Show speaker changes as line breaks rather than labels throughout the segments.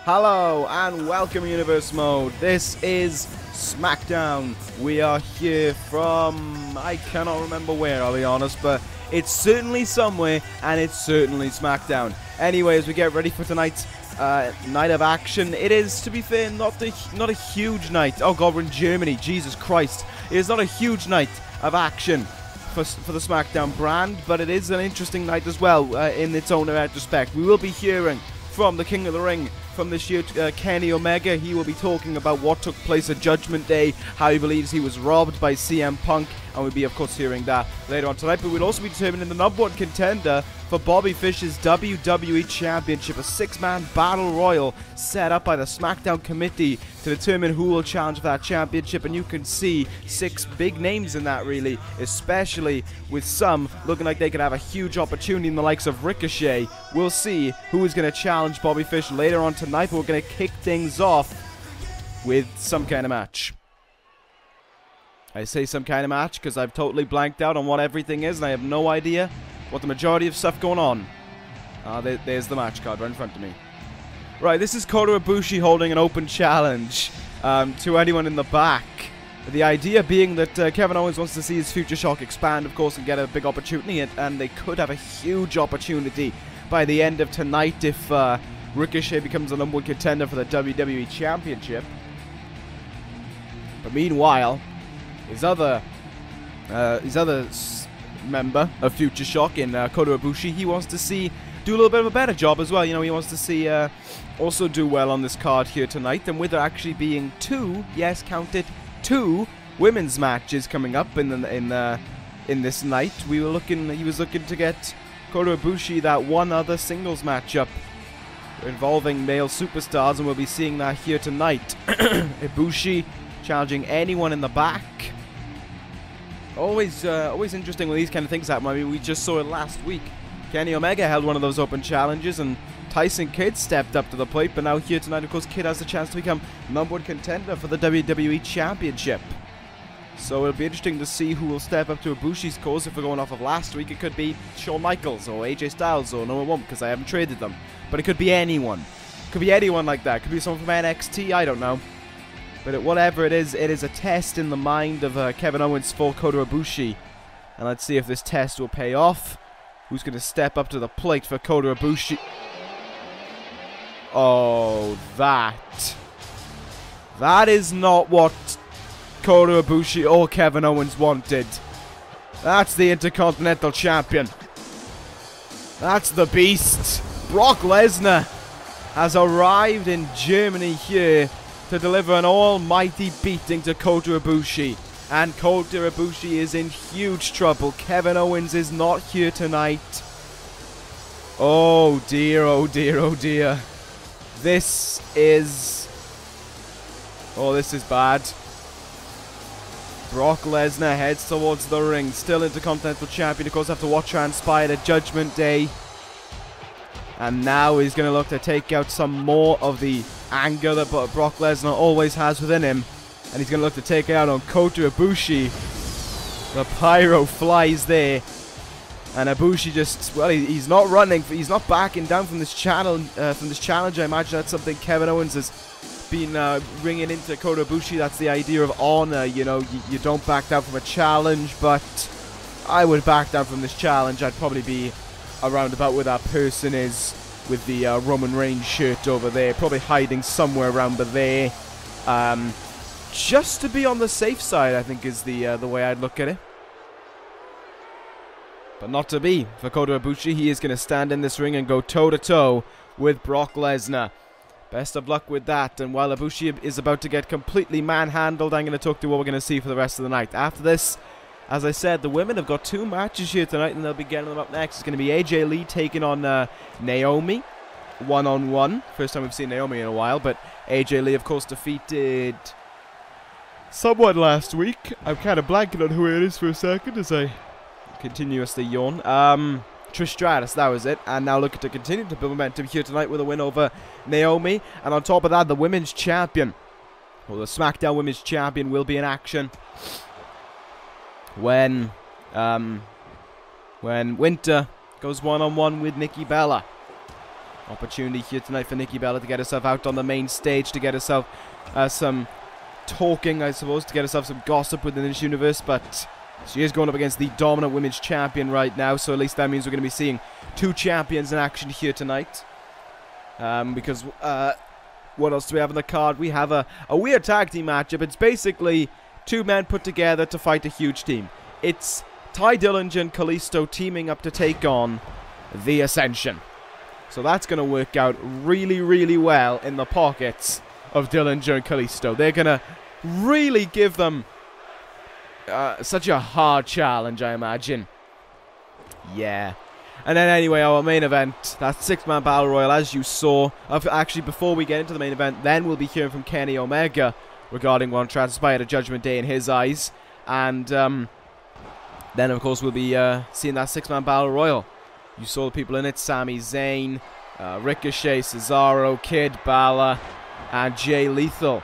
Hello and welcome Universe Mode. This is Smackdown. We are here from, I cannot remember where, I'll be honest, but it's certainly somewhere and it's certainly Smackdown. Anyway, as we get ready for tonight's night of action, it is, to be fair, not a huge night. Oh god, we're in Germany, Jesus Christ. It is not a huge night of action for the Smackdown brand, but it is an interesting night as well in its own respect. We will be hearing from the King of the Ring from this year, Kenny Omega. He will be talking about what took place at Judgment Day, how he believes he was robbed by CM Punk, and we'll be, of course, hearing that later on tonight. But we'll also be determining the number one contender for Bobby Fish's WWE Championship, a six-man battle royal set up by the SmackDown committee to determine who will challenge for that championship. And you can see six big names in that, really, especially with some looking like they could have a huge opportunity in the likes of Ricochet. We'll see who is going to challenge Bobby Fish later on tonight, but we're going to kick things off with some kind of match. I say some kind of match because I've totally blanked out on what everything is, and I have no idea what the majority of stuff going on. There's the match card right in front of me. Right, this is Kota Ibushi holding an open challenge to anyone in the back. The idea being that Kevin Owens wants to see his Future Shock expand, of course, and get a big opportunity, and they could have a huge opportunity by the end of tonight if Ricochet becomes the number one contender for the WWE Championship. But meanwhile, his other member of Future Shock in Kota Ibushi, he wants to see do a little bit of a better job as well. You know, he wants to see also do well on this card here tonight. And with there actually being two, yes, counted, two women's matches coming up in this night, he was looking to get Kota Ibushi that one other singles matchup involving male superstars, and we'll be seeing that here tonight. Ibushi challenging anyone in the back. Always interesting when these kind of things happen. I mean, we just saw it last week. Kenny Omega held one of those open challenges, and Tyson Kidd stepped up to the plate. But now here tonight, of course, Kidd has the chance to become number one contender for the WWE Championship. So it'll be interesting to see who will step up to Ibushi's cause. If we're going off of last week, it could be Shawn Michaels or AJ Styles, or no, it won't because I haven't traded them. But it could be anyone. It could be anyone like that. It could be someone from NXT, I don't know. But whatever it is a test in the mind of Kevin Owens for Kota Ibushi. And let's see if this test will pay off. Who's going to step up to the plate for Kota Ibushi? Oh, that is not what Kota Ibushi or Kevin Owens wanted. That's the Intercontinental Champion. That's the Beast. Brock Lesnar has arrived in Germany here to deliver an almighty beating to Kota Ibushi. And Kota Ibushi is in huge trouble. Kevin Owens is not here tonight. Oh dear, oh dear, oh dear. This is bad. Brock Lesnar heads towards the ring. Still Intercontinental Champion. Of course, have to watch transpire at Judgment Day. And now he's going to look to take out some more of the anger that Brock Lesnar always has within him. And he's going to look to take it out on Kota Ibushi. The pyro flies there. And Ibushi just, well, he's not running. He's not backing down from this challenge. I imagine that's something Kevin Owens has been ringing into Kota Ibushi. That's the idea of honor. You know, you don't back down from a challenge. But I would back down from this challenge. I'd probably be around about where that person is with the Roman Reigns shirt over there, probably hiding somewhere around there, just to be on the safe side, I think is the way I'd look at it. But not to be for Kota Ibushi. He is going to stand in this ring and go toe-to-toe with Brock Lesnar. Best of luck with that. And while Ibushi is about to get completely manhandled, I'm going to talk to what we're going to see for the rest of the night. After this, as I said, the women have got two matches here tonight, and they'll be getting them up next. It's going to be AJ Lee taking on Naomi, one-on-one. First time we've seen Naomi in a while, but AJ Lee, of course, defeated someone last week. I'm kind of blanking on who it is for a second as I continuously yawn. Trish Stratus, that was it. And now looking to continue to build momentum here tonight with a win over Naomi. And on top of that, the women's champion, well, the SmackDown women's champion, will be in action when Winter goes one-on-one with Nikki Bella. Opportunity here tonight for Nikki Bella to get herself out on the main stage, to get herself some talking, I suppose, to get herself some gossip within this universe, but she is going up against the dominant women's champion right now, so at least that means we're going to be seeing 2 champions in action here tonight. Because, what else do we have on the card? We have a weird tag team matchup. It's basically 2 men put together to fight a huge team. It's Dillinger and Kalisto teaming up to take on the Ascension. So that's going to work out really, really well in the pockets of Dillinger and Kalisto. They're going to really give them such a hard challenge, I imagine. Yeah. And then anyway, our main event, that 6-man Battle Royal, as you saw. Actually, before we get into the main event, then we'll be hearing from Kenny Omega regarding what transpired at Judgment Day in his eyes. And then, of course, we'll be seeing that 6-man Battle Royal. You saw the people in it: Sami, Zayn, Ricochet, Cesaro, Kid, Bálor, and Jay Lethal.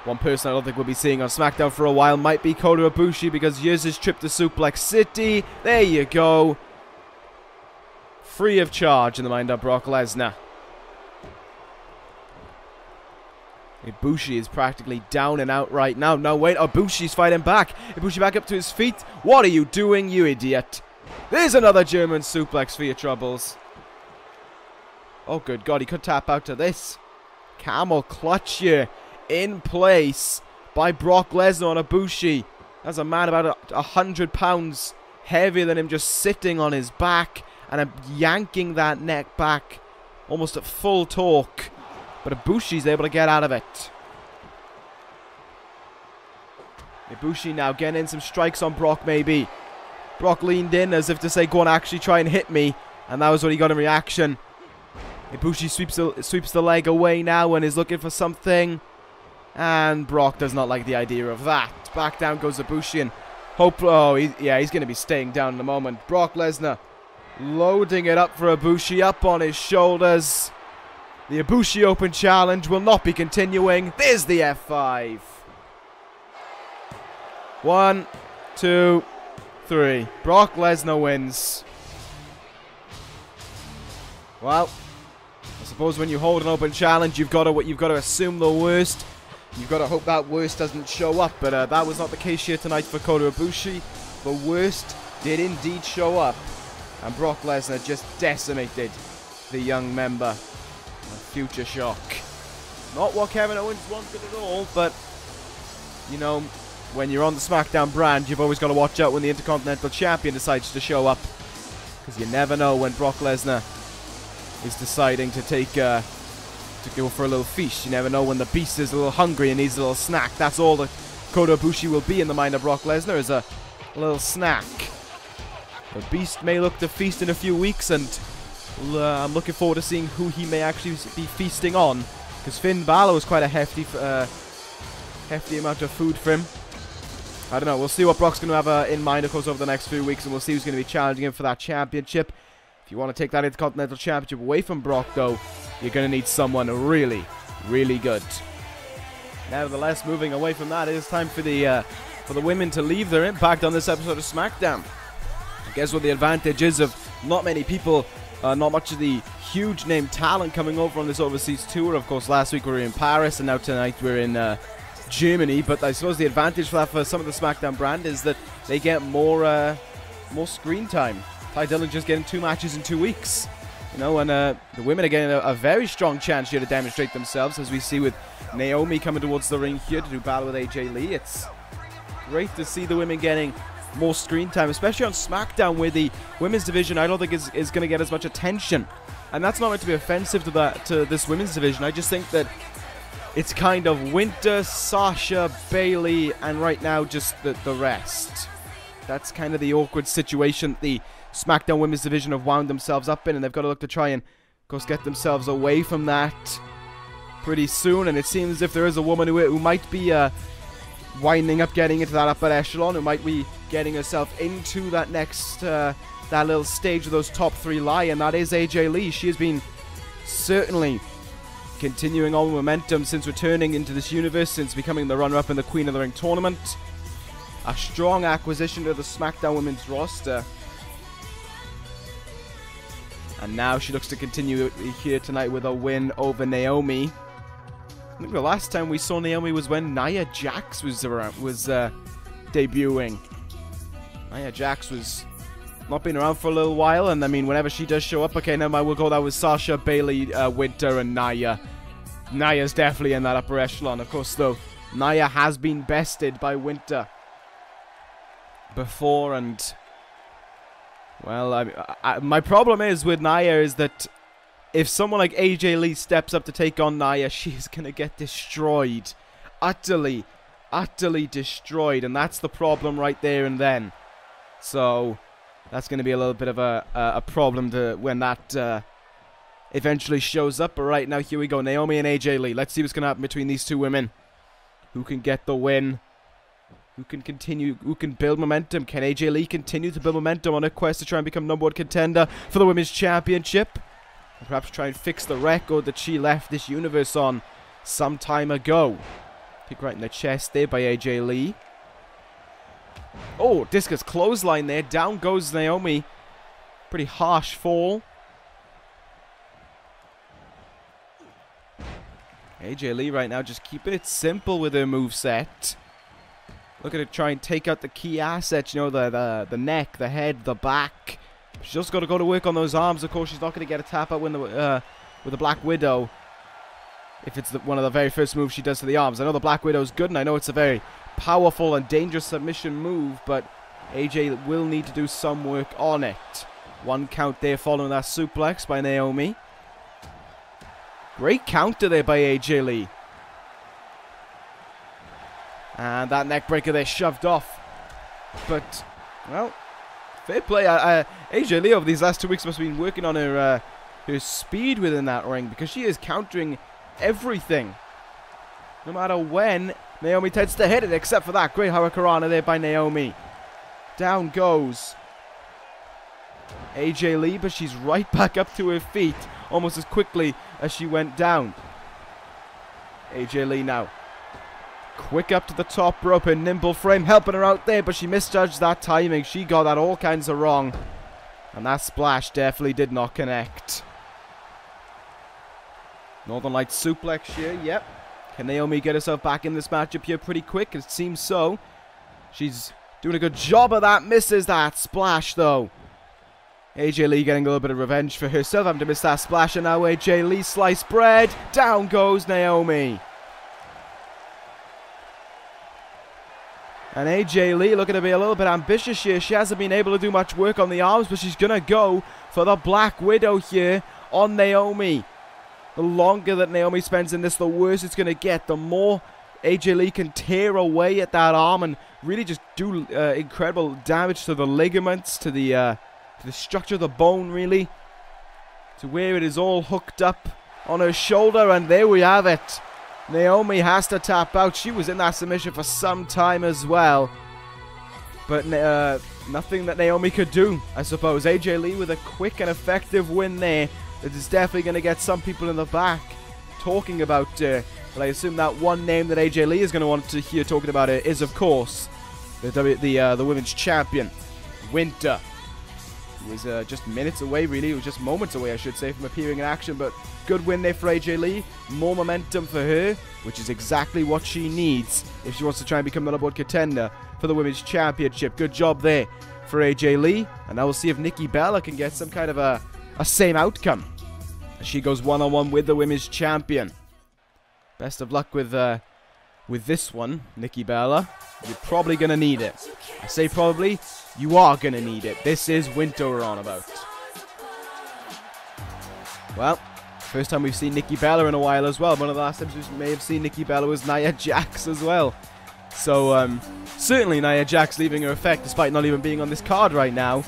One person I don't think we'll be seeing on SmackDown for a while might be Kota Ibushi, because here's his trip to Suplex City. There you go. Free of charge in the mind of Brock Lesnar. Ibushi is practically down and out right now. No, wait, Ibushi's fighting back. Ibushi back up to his feet. What are you doing, you idiot? There's another German suplex for your troubles. Oh, good God, he could tap out to this. Camel clutch here in place by Brock Lesnar on Ibushi. That's a man about 100 pounds heavier than him, just sitting on his back and yanking that neck back almost at full torque. But Ibushi's able to get out of it. Ibushi now getting in some strikes on Brock, maybe. Brock leaned in as if to say, go on, actually try and hit me. And that was what he got in reaction. Ibushi sweeps the leg away now and is looking for something. And Brock does not like the idea of that. Back down goes Ibushi, and hope... Oh, he's going to be staying down in a moment. Brock Lesnar loading it up for Ibushi, up on his shoulders. The Ibushi Open Challenge will not be continuing. There's the F5. 1, 2, 3. Brock Lesnar wins. Well, I suppose when you hold an open challenge, you've got to assume the worst. You've got to hope that worst doesn't show up. But that was not the case here tonight for Kota Ibushi. The worst did indeed show up, and Brock Lesnar just decimated the young member. Future Shock. Not what Kevin Owens wanted at all, but you know, when you're on the SmackDown brand, you've always got to watch out when the Intercontinental Champion decides to show up, because you never know when Brock Lesnar is deciding to go for a little feast. You never know when the beast is a little hungry and needs a little snack. That's all that Kota Ibushi will be in the mind of Brock Lesnar, is a little snack. The beast may look to feast in a few weeks, and I'm looking forward to seeing who he may actually be feasting on, because Finn Bálor was quite a hefty amount of food for him. I don't know. We'll see what Brock's going to have in mind, of course, over the next few weeks, and we'll see who's going to be challenging him for that championship. If you want to take that Intercontinental Championship away from Brock, though, you're going to need someone really, really good. Nevertheless, moving away from that, it is time for the women to leave their impact on this episode of SmackDown. I guess what the advantage is of not many people, not much of the huge name talent coming over on this overseas tour. Of course, last week we were in Paris, and now tonight we're in Germany. But I suppose the advantage for that for some of the SmackDown brand is that they get more screen time. Ty Dillinger's getting 2 matches in 2 weeks. You know, and the women are getting a very strong chance here to demonstrate themselves, as we see with Naomi coming towards the ring here to do battle with AJ Lee. It's great to see the women getting more screen time, especially on SmackDown, where the women's division I don't think is going to get as much attention. And that's not meant to be offensive to this women's division. I just think that it's kind of Winter, Sasha, Bayley, and right now just the rest. That's kind of the awkward situation the SmackDown women's division have wound themselves up in, and they've got to look to try and, of course, get themselves away from that pretty soon. And it seems as if there is a woman who might be winding up getting into that upper echelon, who might be getting herself into that next that little stage of those top 3 lie, and that is AJ Lee. She has been certainly continuing on momentum since returning into this universe, since becoming the runner-up in the Queen of the Ring tournament. A strong acquisition to the SmackDown women's roster. And now she looks to continue here tonight with a win over Naomi. I think the last time we saw Naomi was when Nia Jax was debuting. Nia Jax was not been around for a little while, and I mean, whenever she does show up, okay, never mind, we'll go that with Sasha, Bayley, Winter, and Nia. Nia's definitely in that upper echelon. Of course, though, Nia has been bested by Winter before, and well, my problem is with Nia is that if someone like AJ Lee steps up to take on Nia, she's going to get destroyed. Utterly destroyed. And that's the problem right there and then. So, that's going to be a little bit of a problem when that eventually shows up. But right now, here we go. Naomi and AJ Lee. Let's see what's going to happen between these two women. Who can get the win? Who can continue? Who can build momentum? Can AJ Lee continue to build momentum on her quest to try and become #1 contender for the Women's Championship? And perhaps try and fix the record that she left this universe on some time ago. Kick right in the chest there by AJ Lee. Oh, discus clothesline there. Down goes Naomi. Pretty harsh fall. AJ Lee right now just keeping it simple with her moveset. Look at her try and take out the key assets, you know, the neck, the head, the back. She's just got to go to work on those arms. Of course, she's not going to get a tap out with the Black Widow. If it's one of the very first moves she does to the arms. I know the Black Widow's good, and I know it's a very powerful and dangerous submission move, but AJ will need to do some work on it. One count there following that suplex by Naomi. Great counter there by AJ Lee. And that neck breaker there shoved off. But, well, fair play. AJ Lee over these last 2 weeks must have been working on her speed within that ring, because she is countering everything. No matter when Naomi tends to hit it, except for that great Hurricanrana there by Naomi. Down goes AJ Lee, but she's right back up to her feet almost as quickly as she went down. AJ Lee now. Quick up to the top rope, and nimble frame helping her out there, but she misjudged that timing. She got that all kinds of wrong. And that splash definitely did not connect. Northern Light suplex here, yep. Can Naomi get herself back in this matchup here pretty quick? It seems so. She's doing a good job of that. Misses that splash, though. AJ Lee getting a little bit of revenge for herself, having to miss that splash, and now AJ Lee sliced bread. Down goes Naomi. And AJ Lee looking to be a little bit ambitious here. She hasn't been able to do much work on the arms, but she's going to go for the Black Widow here on Naomi. The longer that Naomi spends in this, the worse it's going to get. The more AJ Lee can tear away at that arm and really just do incredible damage to the ligaments, to the structure of the bone, really. To where it is all hooked up on her shoulder, and there we have it. Naomi has to tap out. She was in that submission for some time as well. But nothing that Naomi could do, I suppose. AJ Lee with a quick and effective win there. That is definitely going to get some people in the back talking about but I assume that one name that AJ Lee is going to want to hear talking about it is, of course, the Women's Champion, Winter. He was just minutes away, really. It was just moments away, I should say, from appearing in action. But good win there for AJ Lee. More momentum for her, which is exactly what she needs if she wants to try and become the #1 contender for the Women's Championship. Good job there for AJ Lee. And now we'll see if Nikki Bella can get some kind of a same outcome as she goes one-on-one with the Women's Champion. Best of luck with this one, Nikki Bella. You're probably going to need it. I say probably. You are going to need it. This is Winter we're on about. Well, first time we've seen Nikki Bella in a while as well. One of the last times we may have seen Nikki Bella was Nia Jax as well. So, certainly Nia Jax leaving her effect despite not even being on this card right now.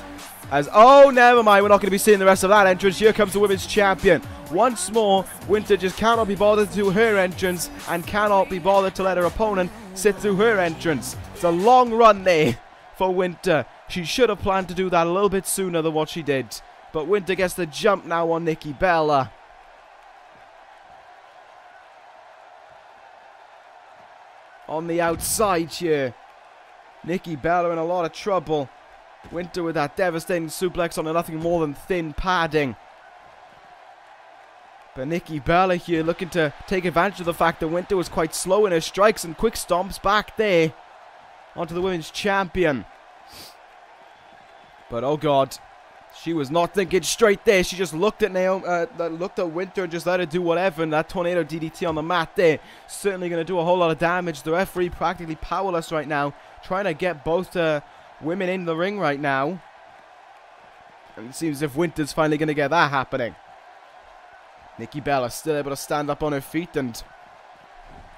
Oh, never mind. We're not going to be seeing the rest of that entrance. Here comes the Women's Champion. Once more, Winter just cannot be bothered to do her entrance and cannot be bothered to let her opponent sit through her entrance. It's a long run there for Winter. She should have planned to do that a little bit sooner than what she did. But Winter gets the jump now on Nikki Bella. On the outside here. Nikki Bella in a lot of trouble. Winter with that devastating suplex on nothing more than thin padding. But Nikki Bella here looking to take advantage of the fact that Winter was quite slow in her strikes, and quick stomps back there onto the women's champion. But oh god, she was not thinking straight there. She just looked at Naomi, looked at Winter and just let her do whatever. And that tornado DDT on the mat there, certainly going to do a whole lot of damage. The referee practically powerless right now, trying to get both women in the ring right now. And it seems as if Winter's finally going to get that happening. Nikki Bella still able to stand up on her feet, and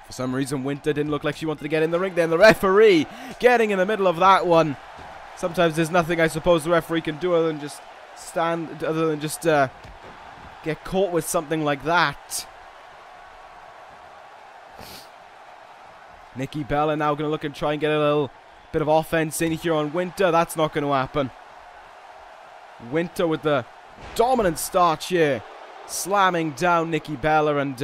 for some reason Winter didn't look like she wanted to get in the ring. Then the referee getting in the middle of that one. Sometimes there's nothing I suppose the referee can do other than just get caught with something like that. Nikki Bella now going to look and try and get a little bit of offense in here on Winter. That's not going to happen. Winter with the dominant start here, slamming down Nikki Bella, and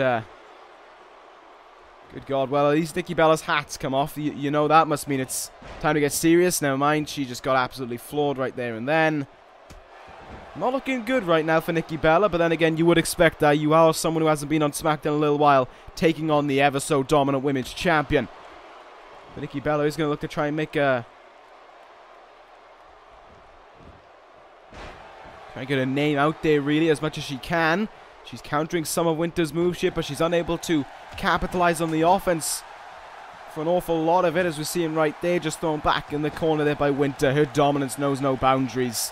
good god, well, at least Nikki Bella's hat's come off. You know that must mean it's time to get serious. Never mind, she just got absolutely floored right there and then. Not looking good right now for Nikki Bella, but then again, you would expect that. You are someone who hasn't been on Smackdown in a little while, taking on the ever so dominant women's champion. But Nikki Bella is going to look to try and make a... try and get her name out there really as much as she can. She's countering some of Winter's move shit, but she's unable to capitalize on the offense for an awful lot of it, as we're seeing right there, just thrown back in the corner there by Winter. Her dominance knows no boundaries.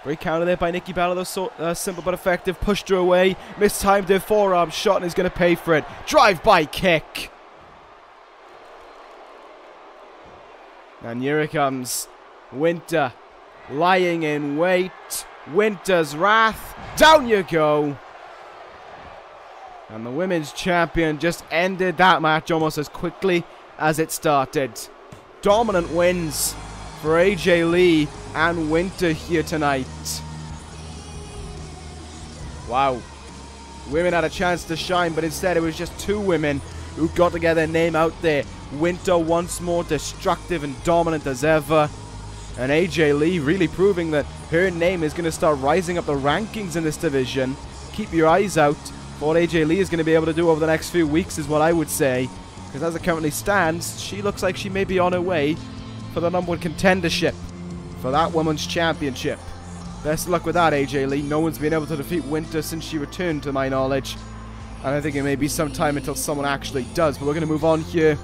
Great counter there by Nikki Bella, though, simple but effective. Pushed her away, mistimed her forearm shot, and is going to pay for it. Drive-by kick. And here it comes. Winter lying in wait. Winter's wrath. Down you go. And the women's champion just ended that match almost as quickly as it started. Dominant wins for AJ Lee and Winter here tonight. Wow. Women had a chance to shine, but instead it was just two women who got to get their name out there. Winter once more destructive and dominant as ever. And AJ Lee really proving that her name is going to start rising up the rankings in this division. Keep your eyes out for what AJ Lee is going to be able to do over the next few weeks is what I would say. Because as it currently stands, she looks like she may be on her way for the #1 contendership for that women's championship. Best of luck with that, AJ Lee. No one's been able to defeat Winter since she returned, to my knowledge. And I think it may be some time until someone actually does. But we're going to move on here.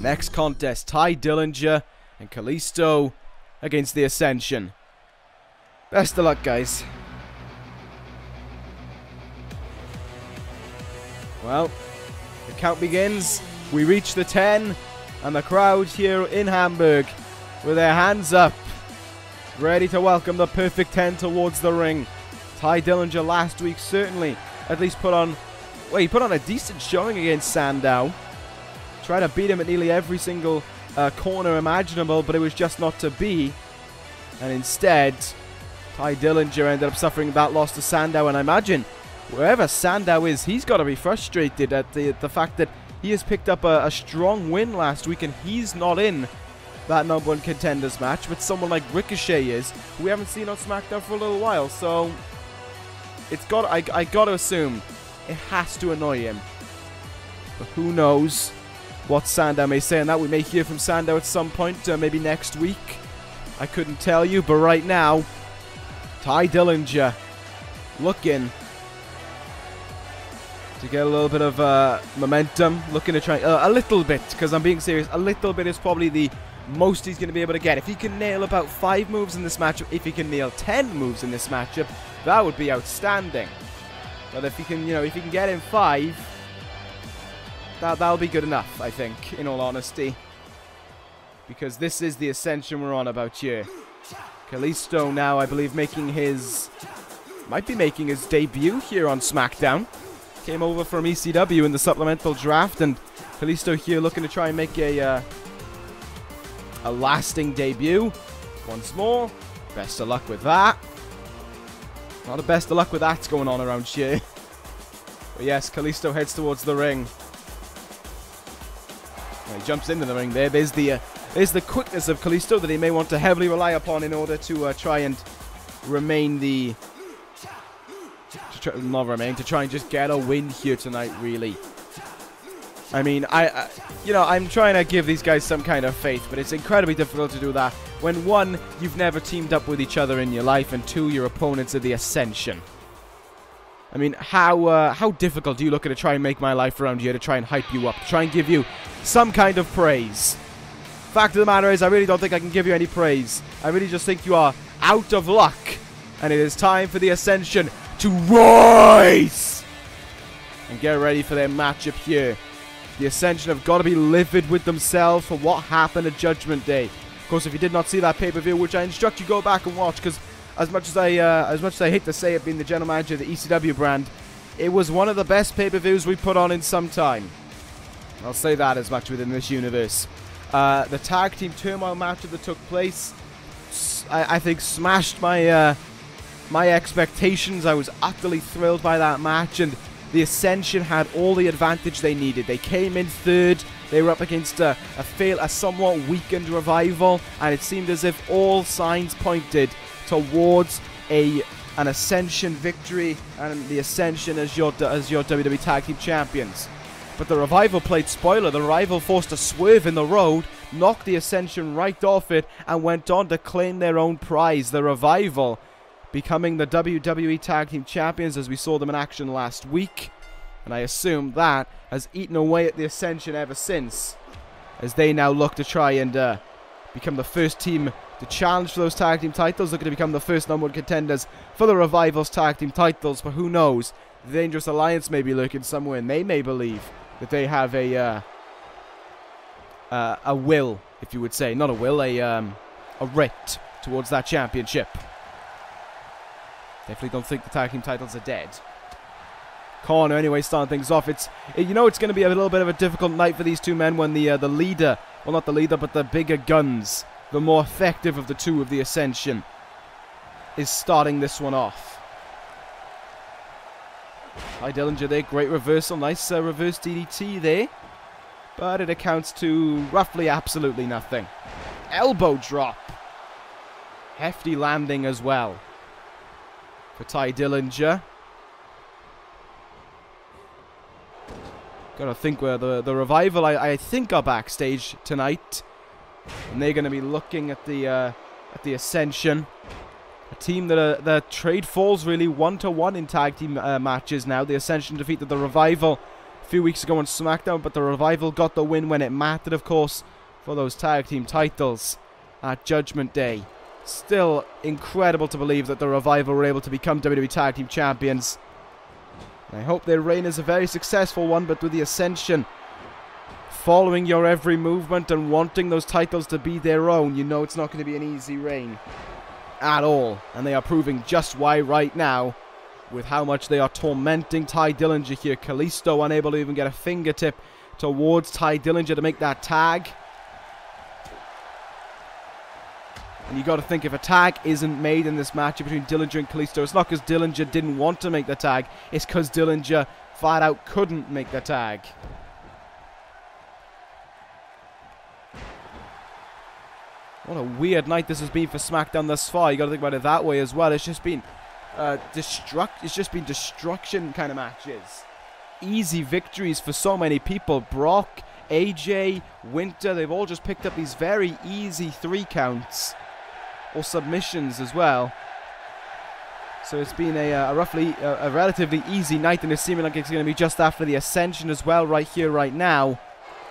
Next contest, Dillinger and Kalisto against the Ascension. Best of luck, guys. Well, the count begins. We reach the 10, and the crowd here in Hamburg with their hands up, ready to welcome the perfect 10 towards the ring. Dillinger last week certainly at least put on, well, he put on a decent showing against Sandow. Tried to beat him at nearly every single corner imaginable, but it was just not to be. And instead, Dillinger ended up suffering that loss to Sandow, and I imagine wherever Sandow is, he's got to be frustrated at the fact that he has picked up a strong win last week, and he's not in that #1 contenders match, but someone like Ricochet is, who we haven't seen on SmackDown for a little while. So it's got, I got to assume it has to annoy him. But who knows what Sandow may say, and that we may hear from Sandow at some point, maybe next week. I couldn't tell you, but right now, Dillinger looking to get a little bit of momentum, looking to try a little bit, because I'm being serious, a little bit is probably the most he's going to be able to get. If he can nail about 5 moves in this matchup, if he can nail 10 moves in this matchup, that would be outstanding. But if he can, if he can get in 5, that'll be good enough, I think, in all honesty. Because this is the Ascension we're on about here. Kalisto now, I believe, might be making his debut here on SmackDown. Came over from ECW in the supplemental draft, and Kalisto here looking to try and make a lasting debut. Once more, best of luck with that. A lot of best of luck with that's going on around here. But yes, Kalisto heads towards the ring. He jumps into the ring there. There's the quickness of Kalisto that he may want to heavily rely upon in order to try and remain to try and just get a win here tonight, really. I mean, I'm trying to give these guys some kind of faith, but it's incredibly difficult to do that when, one, you've never teamed up with each other in your life, and two, your opponents are the Ascension. I mean, how difficult do you look at to try and make my life around here, to try and hype you up, to try and give you some kind of praise? Fact of the matter is, I really don't think I can give you any praise. I really just think you are out of luck, and it is time for the Ascension to rise and get ready for their matchup here. The Ascension have got to be livid with themselves for what happened at Judgment Day. Of course, if you did not see that pay-per-view, which I instruct you go back and watch, because as much as I hate to say it, being the general manager of the ECW brand, it was one of the best pay-per-views we put on in some time. I'll say that as much within this universe. The tag team turmoil match that took place, I think, smashed my my expectations. I was utterly thrilled by that match, and the Ascension had all the advantage they needed. They came in third. They were up against a somewhat weakened Revival, and it seemed as if all signs pointed towards an Ascension victory and the Ascension as your WWE Tag Team Champions. But the Revival played spoiler. The Revival forced a swerve in the road, knocked the Ascension right off it, and went on to claim their own prize. The Revival becoming the WWE Tag Team Champions as we saw them in action last week. And I assume that has eaten away at the Ascension ever since, as they now look to try and become the first team to challenge for those tag team titles. Looking to become the first #1 contenders for the Revival's tag team titles. But who knows? The Dangerous Alliance may be lurking somewhere, and they may believe that they have a will, if you would say, not a will, a writ towards that championship. Definitely don't think the tag team titles are dead. Corner anyway, starting things off. It's going to be a little bit of a difficult night for these two men when the leader, well, not the leader, but the bigger guns, the more effective of the two of the Ascension, is starting this one off. Hi, Dillinger there. Great reversal. Nice reverse DDT there. But it accounts to roughly absolutely nothing. Elbow drop. Hefty landing as well for Ty Dillinger. Gotta think where the Revival, I think, are backstage tonight. And they're going to be looking at the Ascension. A team that trade falls really 1-to-1 in tag team matches now. The Ascension defeated the Revival a few weeks ago on Smackdown, but the Revival got the win when it mattered, of course, for those tag team titles at Judgment Day. Still incredible to believe that the Revival were able to become WWE Tag Team Champions. I hope their reign is a very successful one, but with the Ascension following your every movement and wanting those titles to be their own, you know it's not going to be an easy reign at all. And they are proving just why right now, with how much they are tormenting Ty Dillinger here. Kalisto unable to even get a fingertip towards Ty Dillinger to make that tag. And you got to think, if a tag isn't made in this match between Dillinger and Kalisto, it's not because Dillinger didn't want to make the tag, it's because Dillinger flat out couldn't make the tag. What a weird night this has been for SmackDown thus far. You got to think about it that way as well. It's just been destruction kind of matches. Easy victories for so many people. Brock, AJ, Winter, they've all just picked up these very easy 3 counts. Or submissions as well. So it's been a relatively easy night, and it's seeming like it's going to be just after the Ascension as well right here, right now.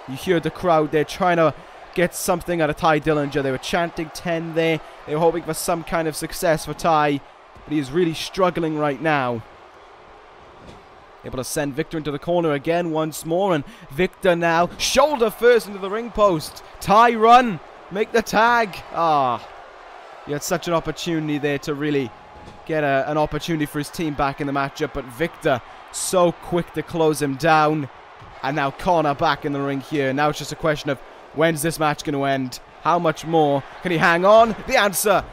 You hear the crowd, they're trying to get something out of Ty Dillinger. They were chanting 10 there. They were hoping for some kind of success for Ty, but he is really struggling right now. Able to send Victor into the corner again once more, and Victor now shoulder first into the ring post. Ty, run, make the tag. He had such an opportunity there to really get an opportunity for his team back in the matchup, but Victor so quick to close him down. And now Connor back in the ring here. Now it's just a question of, when's this match going to end? How much more? Can he hang on? The answer,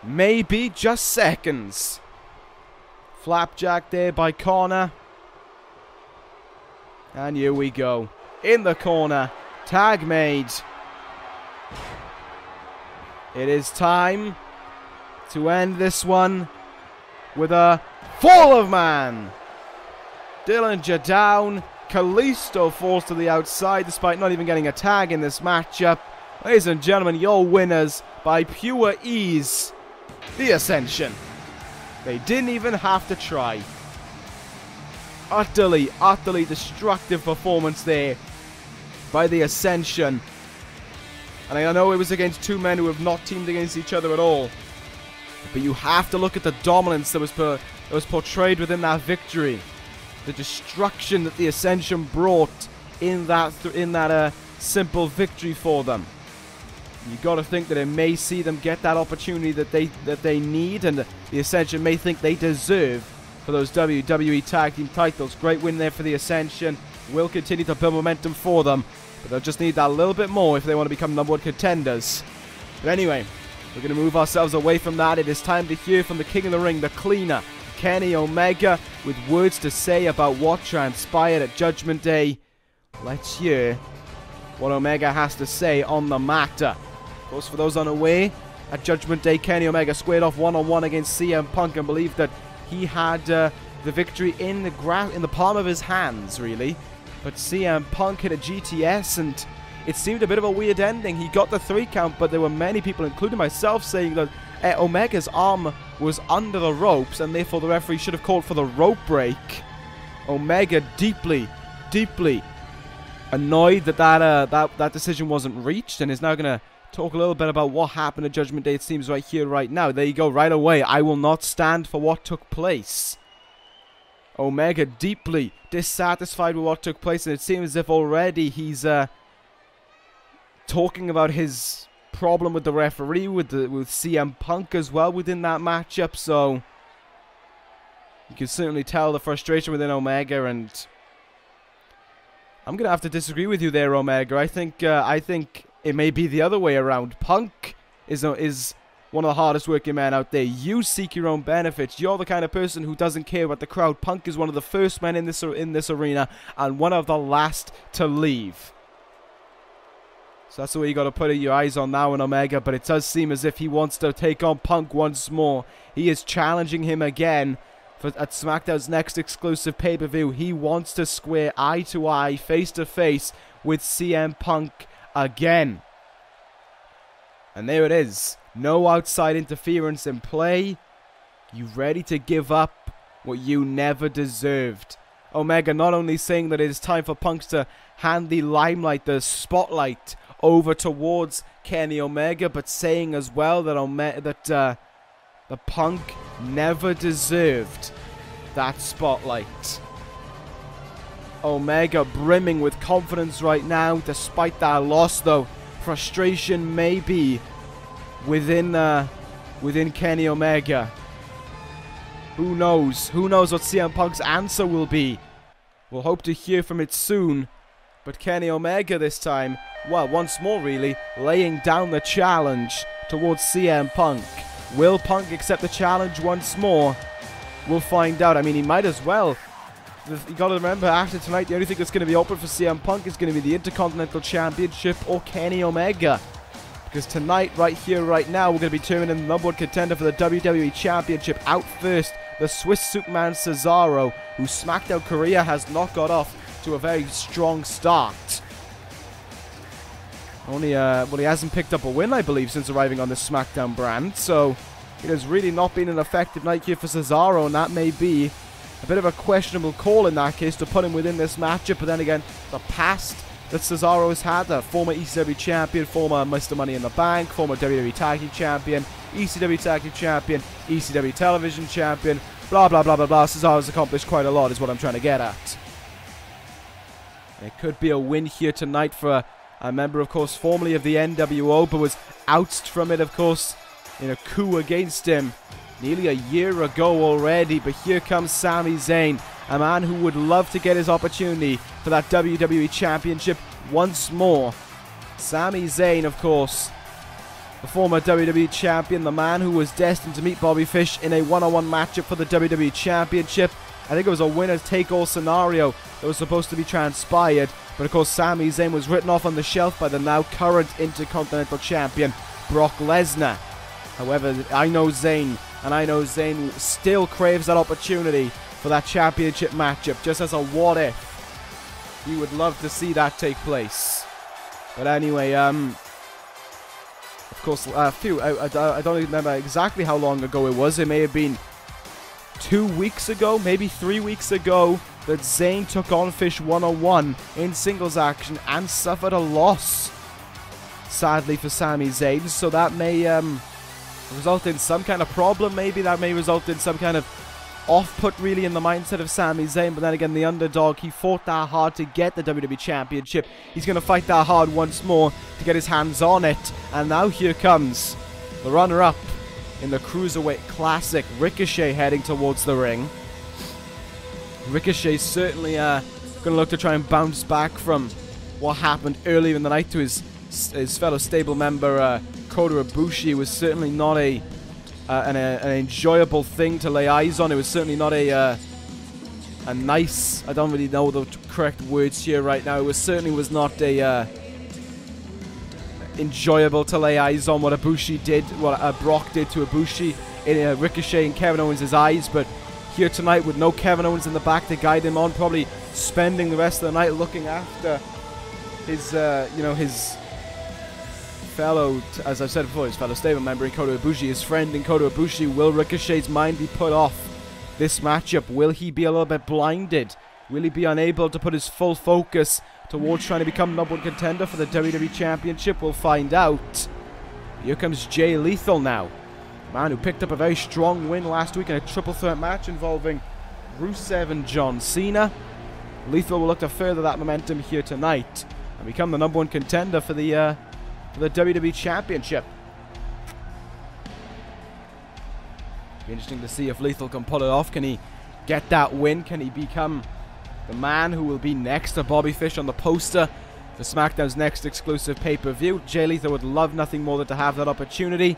maybe just seconds. Flapjack there by Connor. And here we go. In the corner. Tag made. It is time to end this one with a Fall of man. Dillinger down. Kalisto falls to the outside despite not even getting a tag in this matchup. Ladies and gentlemen, your winners by pure ease, the Ascension. They didn't even have to try. Utterly destructive performance there by the Ascension. And I know it was against two men who have not teamed against each other at all. But you have to look at the dominance that was portrayed within that victory. The destruction that the Ascension brought in that simple victory for them. You got to think that it may see them get that opportunity that they need, and the Ascension may think they deserve for those WWE Tag Team titles. Great win there for the Ascension. Will continue to build momentum for them, but they'll just need that a little bit more if they want to become #1 contenders. But anyway, we're going to move ourselves away from that. It is time to hear from the King of the Ring, the cleaner, Kenny Omega, with words to say about what transpired at Judgment Day. Let's hear what Omega has to say on the matter. Of course, for those unaware, at Judgment Day, Kenny Omega squared off one-on-one against CM Punk and believed that he had the victory in the palm of his hands, really. But CM Punk hit a GTS, and it seemed a bit of a weird ending. He got the 3 count, but there were many people, including myself, saying that Omega's arm was under the ropes, and therefore the referee should have called for the rope break. Omega deeply annoyed that decision wasn't reached, and is now going to talk a little bit about what happened at Judgment Day, it seems, right here, right now. There you go, right away. I will not stand for what took place. Omega deeply dissatisfied with what took place, and it seems as if already he's talking about his problem with the referee, with CM Punk as well within that matchup. So you can certainly tell the frustration within Omega, and I'm gonna have to disagree with you there, Omega. I think it may be the other way around. Punk is one of the hardest working men out there. You seek your own benefits. You're the kind of person who doesn't care about the crowd. Punk is one of the first men in this arena and one of the last to leave. So that's the way you got to put your eyes on now in Omega. But it does seem as if he wants to take on Punk once more. He is challenging him again at SmackDown's next exclusive pay-per-view. He wants to square eye to eye, face to face with CM Punk again. And there it is. No outside interference in play. You ready to give up what you never deserved. Omega not only saying that it is time for Punk to hand the limelight, the spotlight, over towards Kenny Omega, but saying as well that the Punk never deserved that spotlight. Omega brimming with confidence right now, despite that loss, though. Frustration may be within Kenny Omega. Who knows? Who knows what CM Punk's answer will be? We'll hope to hear from it soon. But Kenny Omega this time, well, once more really, laying down the challenge towards CM Punk. Will Punk accept the challenge once more? We'll find out. I mean, he might as well. You got to remember, after tonight, the only thing that's going to be open for CM Punk is going to be the Intercontinental Championship or Kenny Omega. Because tonight, right here, right now, we're going to be determining the #1 contender for the WWE Championship. Out first, the Swiss Superman Cesaro, who SmackDown Korea has not got off to a very strong start. Well, he hasn't picked up a win, I believe, since arriving on the SmackDown brand. So it has really not been an effective night here for Cesaro, and that may be a bit of a questionable call in that case to put him within this matchup. But then again, the past that Cesaro has had, a former ECW champion, former Mr. Money in the Bank, former WWE Tag Team champion, ECW Tag Team champion, ECW Television champion, blah, blah, blah, blah, blah. Cesaro's accomplished quite a lot is what I'm trying to get at. It could be a win here tonight for a member, of course, formerly of the NWO, but was ousted from it, of course, in a coup against him nearly a year ago already. But here comes Sami Zayn, a man who would love to get his opportunity for that WWE Championship once more. Sami Zayn, of course, the former WWE Champion, the man who was destined to meet Bobby Fish in a one-on-one matchup for the WWE Championship. I think it was a winner-take-all scenario that was supposed to be transpired, but of course Sami Zayn was written off on the shelf by the now current Intercontinental Champion, Brock Lesnar. However, I know Zayn And I know Zayn still craves that opportunity for that championship matchup, just as a what if. He would love to see that take place. But anyway, of course, I don't remember exactly how long ago it was. It may have been 2 weeks ago, maybe 3 weeks ago, that Zayn took on Fish 101 in singles action and suffered a loss, sadly, for Sami Zayn. So that may result in some kind of problem, maybe. That may result in some kind of off-put, really, in the mindset of Sami Zayn. But then again, the underdog, he fought that hard to get the WWE Championship. He's going to fight that hard once more to get his hands on it. And now here comes the runner-up in the Cruiserweight Classic, Ricochet, heading towards the ring. Ricochet certainly going to look to try and bounce back from what happened earlier in the night to his fellow stable member, Kota Ibushi. It was certainly not an enjoyable thing to lay eyes on. It was certainly not a nice, I don't really know the correct words here right now. It certainly was not a enjoyable to lay eyes on what Ibushi did, what Brock did to Ibushi in Ricochet and Kevin Owens' eyes. But here tonight, with no Kevin Owens in the back to guide him on, probably spending the rest of the night looking after his, his fellow, as I've said before, his fellow stable member in Kota Ibushi, his friend in Kota Ibushi. Will Ricochet's mind be put off this matchup? Will he be a little bit blinded? Will he be unable to put his full focus towards trying to become number one contender for the WWE Championship? We'll find out. Here comes Jay Lethal now. Man who picked up a very strong win last week in a triple threat match involving Rusev and John Cena. Lethal will look to further that momentum here tonight and become the number one contender for the WWE Championship. Be interesting to see if Lethal can pull it off. Can he get that win? Can he become the man who will be next to Bobby Fish on the poster for SmackDown's next exclusive pay-per-view? Jay Lethal would love nothing more than to have that opportunity.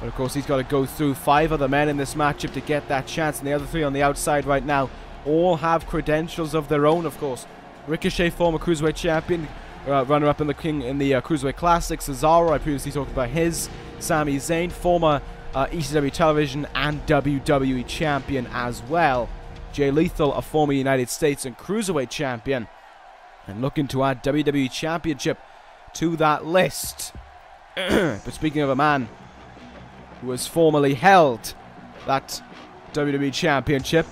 But of course, he's got to go through 5 other men in this matchup to get that chance. And the other 3 on the outside right now all have credentials of their own, of course. Ricochet, former Cruiserweight champion, runner-up in the Cruiserweight Classic. Cesaro, I previously talked about his. Sami Zayn, former ECW television and WWE champion as well. Jay Lethal, a former United States and Cruiserweight champion, and looking to add WWE Championship to that list. But speaking of a man who has formerly held that WWE Championship,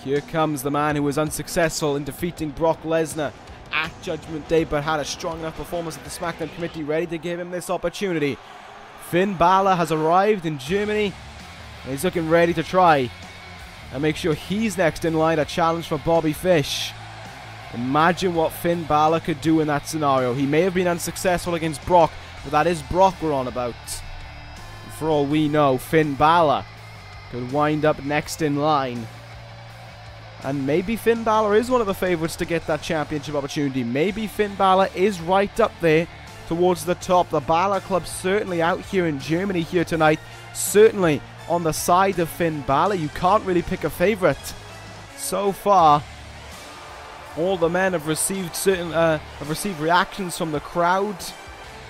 here comes the man who was unsuccessful in defeating Brock Lesnar at Judgment Day, but had a strong enough performance at the SmackDown committee ready to give him this opportunity. Finn Bálor has arrived in Germany, and he's looking ready to try and make sure he's next in line to challenge for Bobby Fish. Imagine what Finn Bálor could do in that scenario. He may have been unsuccessful against Brock, but that is Brock we're on about. And for all we know, Finn Bálor could wind up next in line. And maybe Finn Bálor is one of the favorites to get that championship opportunity. Maybe Finn Bálor is right up there towards the top. The Bálor Club certainly out here in Germany here tonight. Certainly on the side of Finn Bálor. You can't really pick a favorite. So far, all the men have received reactions from the crowd.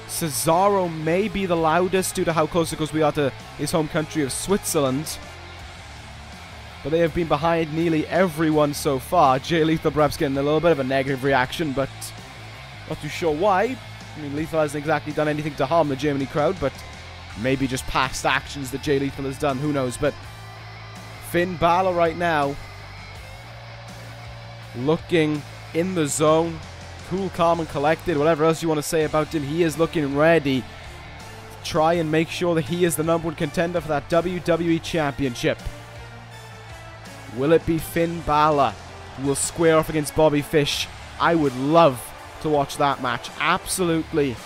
Cesaro may be the loudest due to how close, of course, we are to his home country of Switzerland. But they have been behind nearly everyone so far. Jay Lethal perhaps getting a little bit of a negative reaction, but not too sure why. I mean, Lethal hasn't exactly done anything to harm the Germany crowd, but maybe just past actions that Jay Lethal has done. Who knows? But Finn Bálor right now looking in the zone. Cool, calm, and collected. Whatever else you want to say about him, he is looking ready to try and make sure that he is the number one contender for that WWE Championship. Will it be Finn Bálor who will square off against Bobby Fish? I would love to watch that match. Absolutely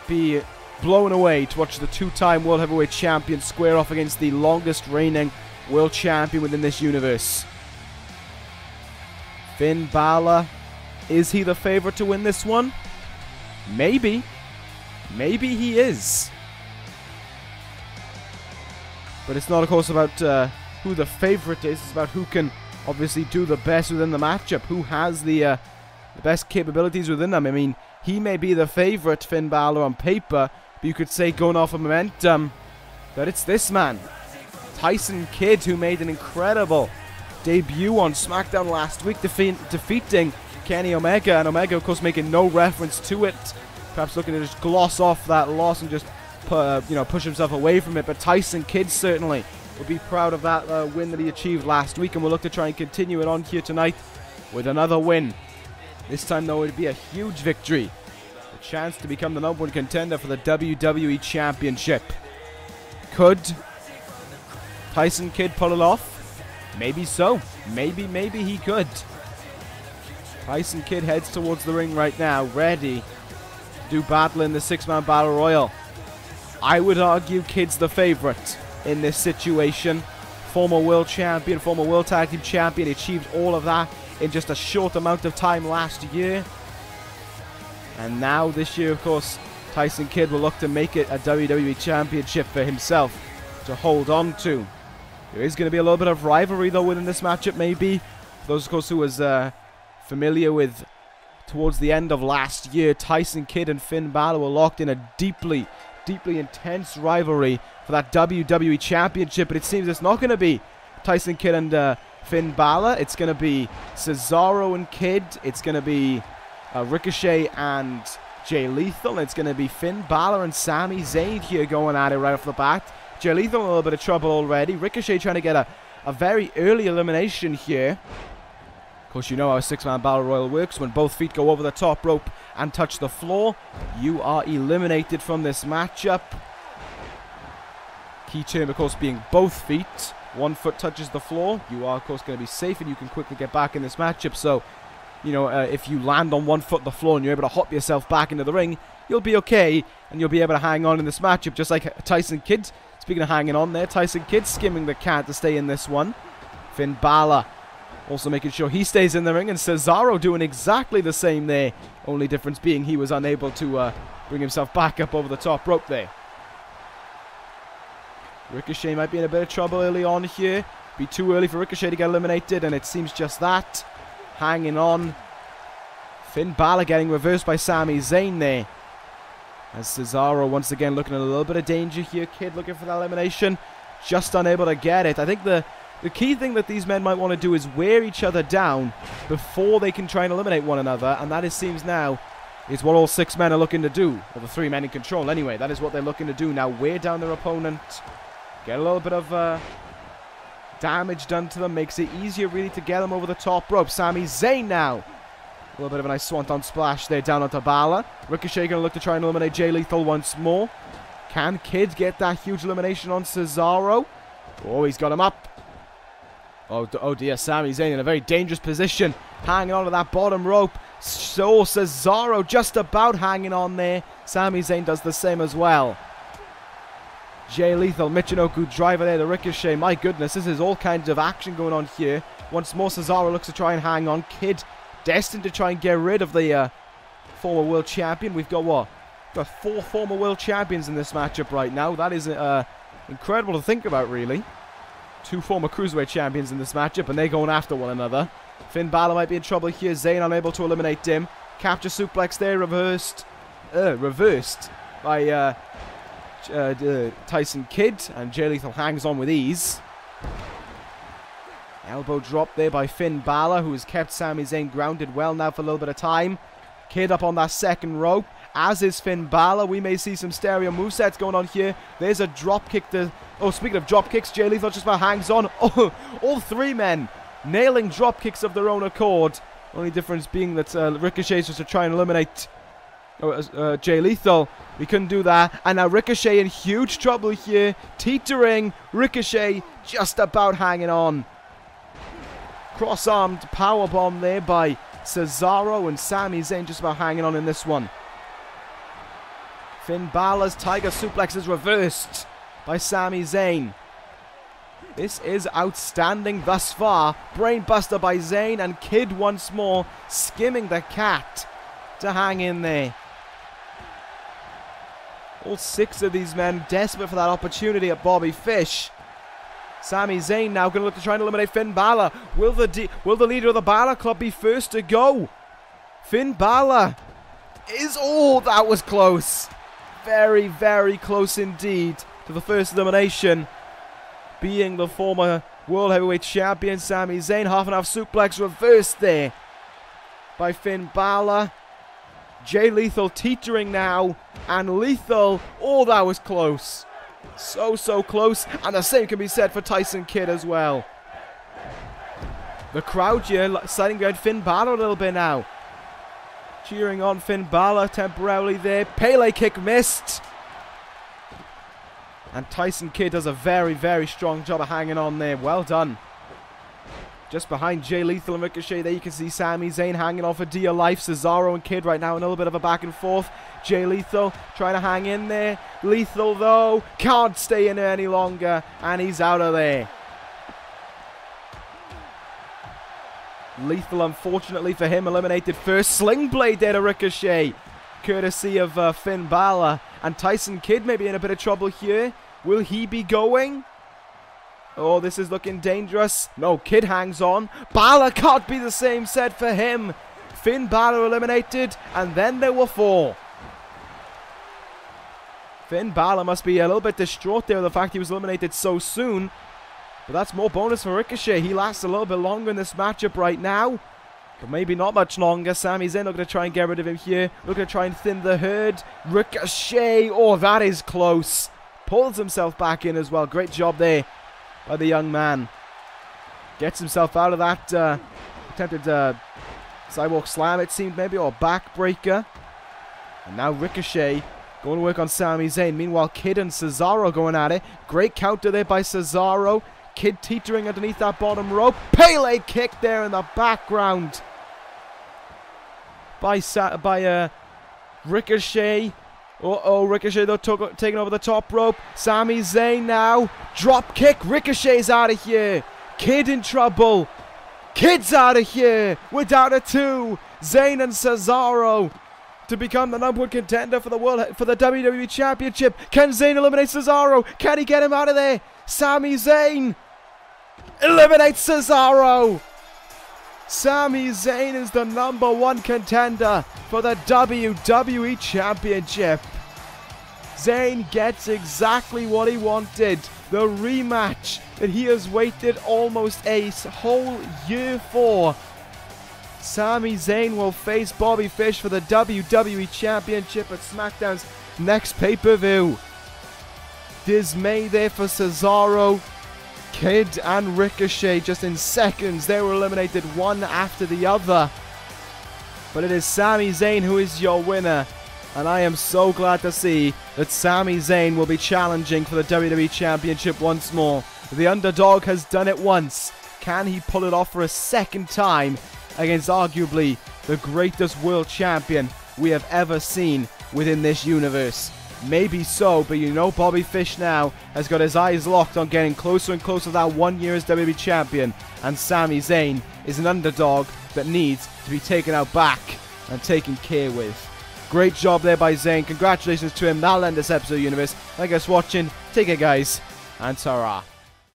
be blown away to watch the 2-time World Heavyweight Champion square off against the longest reigning World Champion within this universe. Finn Bálor, is he the favorite to win this one? Maybe. Maybe he is. But it's not, of course, about who the favorite is. It's about who can obviously do the best within the matchup. Who has the best capabilities within them. I mean, he may be the favorite, Finn Bálor, on paper, but you could say, going off of momentum, But it's this man, Tyson Kidd, who made an incredible debut on SmackDown last week, defeating Kenny Omega, and Omega, of course, making no reference to it. Perhaps looking to just gloss off that loss and just, push himself away from it. But Tyson Kidd certainly will be proud of that win that he achieved last week, and we'll look to try and continue it on here tonight with another win. This time, though, it would be a huge victory. A chance to become the #1 contender for the WWE Championship. Could Tyson Kidd pull it off? Maybe so. Maybe he could. Tyson Kidd heads towards the ring right now, ready to do battle in the 6-man battle royal. I would argue Kidd's the favorite in this situation. Former world champion, former world tag team champion, achieved all of that in just a short amount of time last year. And now this year, of course, Tyson Kidd will look to make it a WWE Championship for himself to hold on to. There is going to be a little bit of rivalry, though, within this matchup, maybe. For those, of course, who was familiar with towards the end of last year, Tyson Kidd and Finn Bálor were locked in a deeply intense rivalry for that WWE Championship. But it seems it's not going to be Tyson Kidd and Finn Bálor. It's going to be Cesaro and Kidd. It's going to be Ricochet and Jay Lethal. And it's going to be Finn Bálor and Sami Zayn here going at it right off the bat. Jay Lethal in a little bit of trouble already. Ricochet trying to get a very early elimination here. Of course, you know how a 6-man battle royal works. When both feet go over the top rope and touch the floor, you are eliminated from this matchup. Key term, of course, being both feet. One foot touches the floor, you are, of course, going to be safe and you can quickly get back in this matchup. So, if you land on one foot on the floor and you're able to hop yourself back into the ring, you'll be okay and you'll be able to hang on in this matchup, just like Tyson Kidd. Speaking of hanging on there, Tyson Kidd skimming the cat to stay in this one. Finn Bálor also making sure he stays in the ring, and Cesaro doing exactly the same there. Only difference being he was unable to bring himself back up over the top rope there. Ricochet might be in a bit of trouble early on here. Be too early for Ricochet to get eliminated, and it seems just that. Hanging on. Finn Bálor getting reversed by Sami Zayn there. As Cesaro once again looking at a little bit of danger here. Kidd looking for that elimination. Just unable to get it. I think the key thing that these men might want to do is wear each other down before they can try and eliminate one another. And that, it seems now, is what all 6 men are looking to do. Or the 3 men in control anyway. That is what they're looking to do now. Wear down their opponent. Get a little bit of damage done to them. Makes it easier really to get them over the top rope. Sami Zayn now. A little bit of a nice swanton splash there down onto Bálor. Ricochet going to look to try and eliminate Jay Lethal once more. Can Kidd get that huge elimination on Cesaro? Oh, he's got him up. Oh dear, Sami Zayn in a very dangerous position. Hanging on to that bottom rope. So Cesaro just about hanging on there. Sami Zayn does the same as well. Jay Lethal, Michinoku driver there, the Ricochet. My goodness, this is all kinds of action going on here. Once more, Cesaro looks to try and hang on. Kidd destined to try and get rid of the former world champion. We've got what? We've got 4 former world champions in this matchup right now. That is incredible to think about, really. 2 former cruiserweight champions in this matchup, and they're going after one another. Finn Bálor might be in trouble here. Zayn unable to eliminate him. Capture suplex there, reversed by Tyson Kidd, and Jay Lethal hangs on with ease. Elbow drop there by Finn Bálor, who has kept Sami Zayn grounded well now for a little bit of time. Kidd up on that second rope, as is Finn Bálor. We may see some stereo movesets going on here. There's a drop kick to... Oh, speaking of drop kicks, Jay Lethal just about hangs on. Oh, all 3 men nailing drop kicks of their own accord. Only difference being that Ricochet was to try and eliminate Jay Lethal. We couldn't do that. And now Ricochet in huge trouble here. Teetering. Ricochet just about hanging on. Cross-armed powerbomb there by Cesaro, and Sami Zayn just about hanging on in this one. Finn Bálor's Tiger Suplex is reversed by Sami Zayn. This is outstanding thus far. Brainbuster by Zayn, and Kidd once more skimming the cat to hang in there. All 6 of these men desperate for that opportunity at Bobby Fish. Sami Zayn now going to look to try and eliminate Finn Bálor. Will the leader of the Bálor Club be first to go? Finn Bálor is... Oh, that was close. Very, very close indeed to the first elimination, being the former World Heavyweight Champion Sami Zayn. Half and half suplex reversed there by Finn Bálor. Jay Lethal teetering now, and Lethal, oh, that was close. So close, and the same can be said for Tyson Kidd as well. The crowd here siding behind Finn Bálor a little bit now. Cheering on Finn Bálor temporarily there. Pele kick missed. And Tyson Kidd does a very strong job of hanging on there. Well done. Just behind Jay Lethal and Ricochet there, you can see Sami Zayn hanging on for dear life. Cesaro and Kidd right now in a little bit of a back and forth. Jay Lethal trying to hang in there. Lethal, though, can't stay in there any longer, and he's out of there. Lethal, unfortunately for him, eliminated first. Sling blade there to Ricochet, courtesy of Finn Bálor. And Tyson Kidd may be in a bit of trouble here. Will he be going? Oh, this is looking dangerous. No, Kidd hangs on. Bálor can't be the same said for him. Finn Bálor eliminated, and then there were 4. Finn Bálor must be a little bit distraught there with the fact he was eliminated so soon. But that's more bonus for Ricochet. He lasts a little bit longer in this matchup right now. But maybe not much longer. Sami Zayn looking to try and get rid of him here. Looking to try and thin the herd. Ricochet, oh, that is close. Pulls himself back in as well. Great job there by the young man. Gets himself out of that attempted sidewalk slam, it seemed, maybe, or backbreaker. And now Ricochet going to work on Sami Zayn. Meanwhile, Kidd and Cesaro going at it. Great counter there by Cesaro. Kidd teetering underneath that bottom rope. Pele kick there in the background by Ricochet. Uh-oh, Ricochet though taking over the top rope. Sami Zayn now. Drop kick. Ricochet's out of here. Kidd in trouble. Kidd's out of here. We're down to 2. Zayn and Cesaro to become the #1 contender for the WWE Championship. Can Zayn eliminate Cesaro? Can he get him out of there? Sami Zayn eliminates Cesaro. Sami Zayn is the #1 contender for the WWE Championship. Zayn gets exactly what he wanted. The rematch that he has waited almost a whole year for. Sami Zayn will face Bobby Fish for the WWE Championship at SmackDown's next pay-per-view. Dismay there for Cesaro. Kidd and Ricochet just in seconds. They were eliminated one after the other. But it is Sami Zayn who is your winner. And I am so glad to see that Sami Zayn will be challenging for the WWE Championship once more. The underdog has done it once. Can he pull it off for a second time against arguably the greatest world champion we have ever seen within this universe? Maybe so, but you know Bobby Fish now has got his eyes locked on getting closer and closer to that 1 year as WWE Champion. And Sami Zayn is an underdog that needs to be taken out back and taken care with. Great job there by Zayn. Congratulations to him. That'll end this episode of Universe. Thank you guys for watching. Take care, guys. And ta-ra.